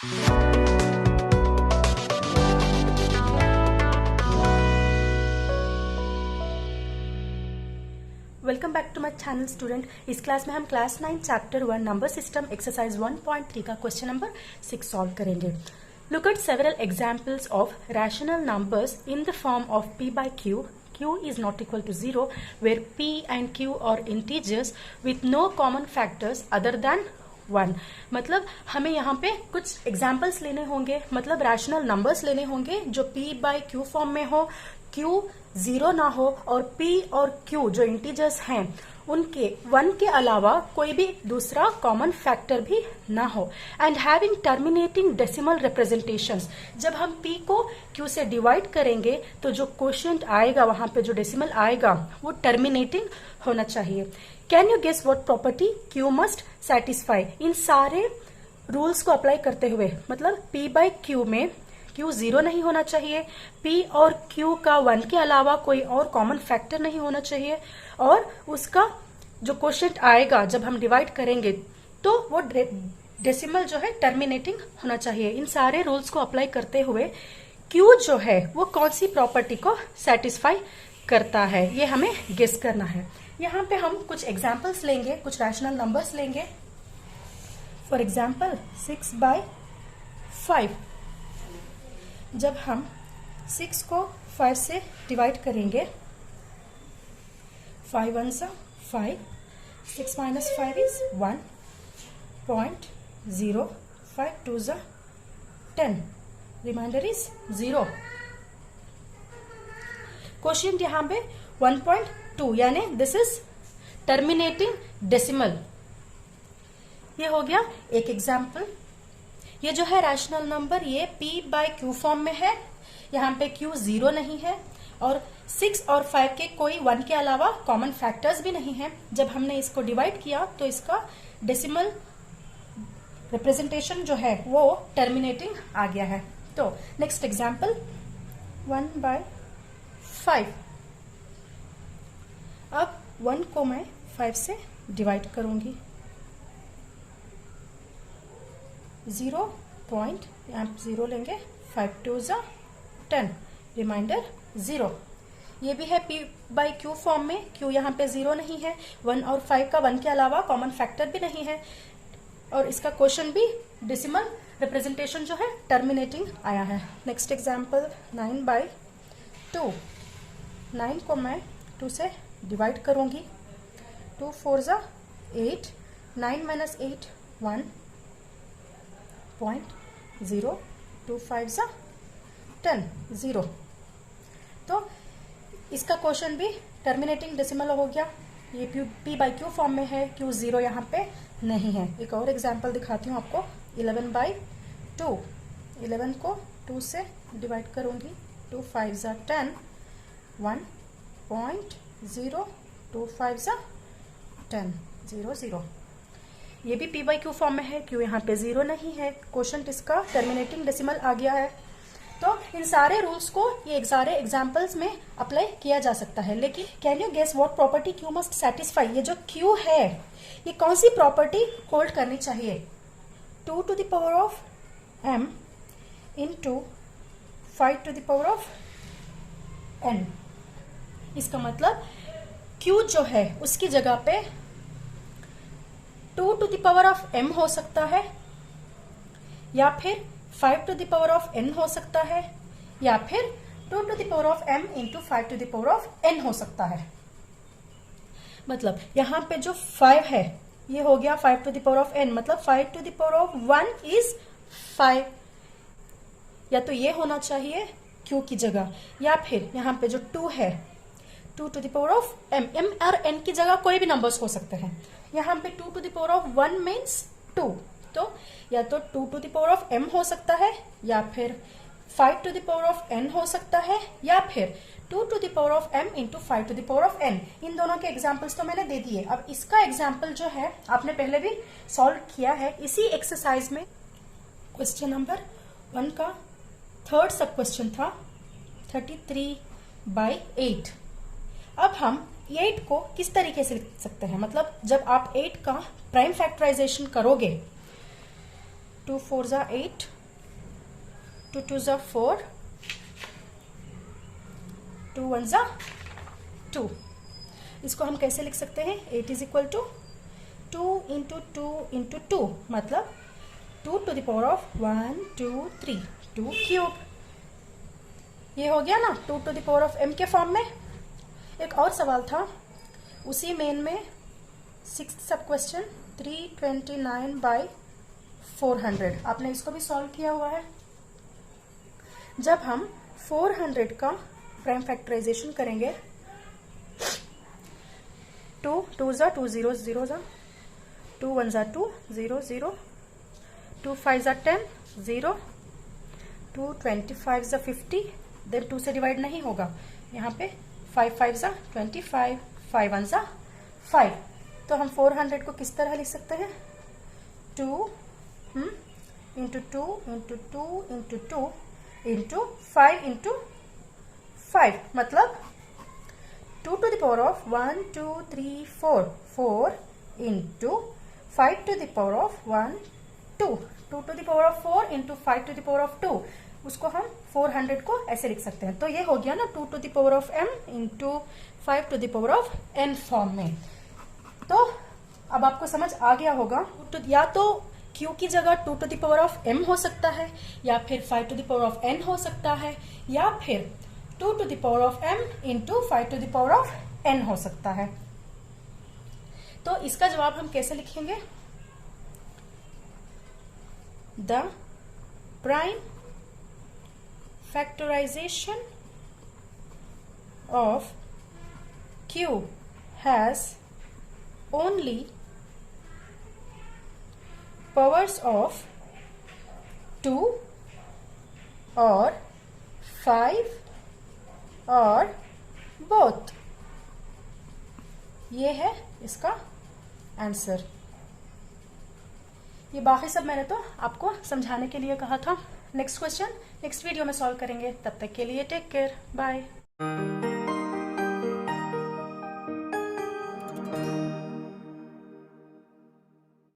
Welcome back to my channel student. इस class में हम class 9 chapter 1 number system exercise 1.3 का क्वेश्चन नंबर 6 सॉल्व करेंगे। Look at several examples of rational numbers in the form of p by q. q is not equal to 0 where p and q are integers with no common factors other than 1। मतलब हमें यहाँ पे कुछ examples लेने होंगे, मतलब rational numbers लेने होंगे जो p by q फॉर्म में हो, q 0 ना हो और p और q जो इंटीजर्स हैं उनके 1 के अलावा कोई भी दूसरा कॉमन फैक्टर भी ना हो, and having terminating decimal representations. जब हम p को q से डिवाइड करेंगे तो जो क्वोशिएंट आएगा, वहां पे जो डेसिमल आएगा वो टर्मिनेटिंग होना चाहिए। Can you guess what property q must satisfy? इन सारे रूल्स को अप्लाई करते हुए, मतलब p by q में q 0 नहीं होना चाहिए, p और q का 1 के अलावा कोई और कॉमन फैक्टर नहीं होना चाहिए, और उसका जो क्वोशिएंट आएगा जब हम डिवाइड करेंगे तो वो डेसिमल जो है टर्मिनेटिंग होना चाहिए। इन सारे रूल्स को अप्लाई करते हुए q जो है वो कौन सी प्रॉपर्टी को सेटिस्फाई करता है, ये हमें गेस करना है। यहाँ पे हम कुछ एग्जाम्पल्स लेंगे, कुछ रैशनल नंबर्स लेंगे। For example 6 by 5। जब हम 6 को 5 से डिवाइड करेंगे, 5 1 सा 5, 6 minus 5 is 1.0, 5 2 सा 10, रिमाइंडर इज 0। क्वोशिएंट यहाँ पे 1.2, यानी दिस इज टर्मिनेटिंग डेसिमल। ये हो गया एक एग्जाम्पल। ये जो है रैशनल नंबर, ये p by q फॉर्म में है, यहाँ पे q 0 नहीं है और 6 और 5 के कोई 1 के अलावा कॉमन फैक्टर्स भी नहीं है। जब हमने इसको डिवाइड किया तो इसका डेसिमल रिप्रेजेंटेशन जो है वो टर्मिनेटिंग आ गया है। तो नेक्स्ट एग्जाम्पल 1 by 5। अब 1 को मैं 5 से डिवाइड करूंगी, 0 पॉइंट, यहाँ 0 लेंगे, 5 2 सा 10, रिमाइंडर 0। ये भी है p by q फॉर्म में, q यहाँ पे 0 नहीं है, 1 और 5 का 1 के अलावा कॉमन फैक्टर भी नहीं है, और इसका क्वेश्चन भी डेसिमल रिप्रेजेंटेशन जो है टर्मिनेटिंग आया है। Next example 9 by 2। 9 को मैं 2 से डिवाइड करूंगी, 2 4 सा 8, 9 minus 8 1.0, 2 5 सा 10, 0। तो इसका क्वेश्चन भी टर्मिनेटिंग डेसिमल हो गया। ये p by q फॉर्म में है, q 0 यहाँ पे नहीं है। एक और एग्जांपल दिखाती हूँ आपको, 11 by 2। 11 को 2 से डिवाइड करूंगी, 2 5 सा 10, 1.0, 2 5 सा 10, 0 0। ये भी p by q फॉर्म में है, q यहाँ पे 0 नहीं है, क्वोशिएंट इसका टर्मिनेटिंग डेसिमल आ गया है। तो इन सारे रूल्स को ये सारे एग्जाम्पल्स में अप्लाई किया जा सकता है। लेकिन can you guess what property q must satisfy? ये जो q है ये कौन सी प्रॉपर्टी होल्ड करनी चाहिए? 2 to the power of m into 5 to the power of n। इसका मतलब q जो है उसकी जगह पे 2 to the power of m हो सकता है, या फिर 5 to the power of n हो सकता है, या फिर 2 to the power of m into 5 to the power of n हो सकता है। मतलब यहाँ पे जो 5 है ये हो गया 5 to the power of n, मतलब 5 to the power of 1 is 5। या तो ये होना चाहिए q की जगह, या फिर यहाँ पे जो 2 है 2 to the power of m, m और n की जगह कोई भी नंबर्स हो सकते हैं। यहाँ पे 2 to the power of 1 means 2, तो या तो 2 to the power of m हो सकता है, या फिर 5 to the power of n हो सकता है, या फिर 2 to the power of m into 5 to the power of n। इन दोनों के एग्जाम्पल्स तो मैंने दे दिए। अब इसका एग्जाम्पल जो है आपने पहले भी सॉल्व किया है इसी एक्सरसाइज में। क्वेश्चन नंबर 1 का थर्ड सब क्वेश्चन था 33 by 8। अब हम 8 को किस तरीके से लिख सकते हैं? मतलब जब आप 8 का प्राइम फैक्टराइजेशन करोगे, 2 4 ज़ा 8, 2 2 ज़ा 4, 2 1 ज़ा 2। इसको हम कैसे लिख सकते हैं? 8 is equal to 2 into 2 into 2, मतलब 2 to the power of 1 2 3, 2 cube. ये हो गया ना 2 to the power of m के फॉर्म में। एक और सवाल था उसी मेन में, 6th सब क्वेश्चन 329/400। आपने इसको भी सॉल्व किया हुआ है। जब हम 400 का प्राइम फैक्टराइजेशन करेंगे, 2 2 ज़ा 2 0 0 ज़ा, 2 1 ज़ा 2 0 0, 2 5 ज़ा 10 0, 2 25 ज़ा 50, देन 2 से डिवाइड नहीं होगा यहाँ पे, 5 5 ज़ा 25, 5 1 ज़ा 5। तो हम 400 को किस तरह लिख सकते हैं? 2 into 2 into 2 into 2 into 5 into 5, मतलब 2 to the power of 1 2 3 4, 4 into 5 to the power of 1 2, 2 to the power of 4 into 5 to the power of 2। उसको हम 400 को ऐसे लिख सकते हैं। तो ये हो गया ना 2 to the power of m into 5 to the power of n form में। तो अब आपको समझ आ गया होगा, तो या तो q की जगह 2 to the power of m हो सकता है, या फिर 5 to the power of n हो सकता है, या फिर 2 to the power of m into 5 to the power of n हो सकता है। तो इसका जवाब हम कैसे लिखेंगे? The prime factorization of q has only powers of 2 or 5 or both। ये है इसका आंसर। ये बाकी सब मैंने तो आपको समझाने के लिए कहा था। नेक्स्ट क्वेश्चन नेक्स्ट वीडियो में सॉल्व करेंगे। तब तक के लिए टेक केयर, बाय।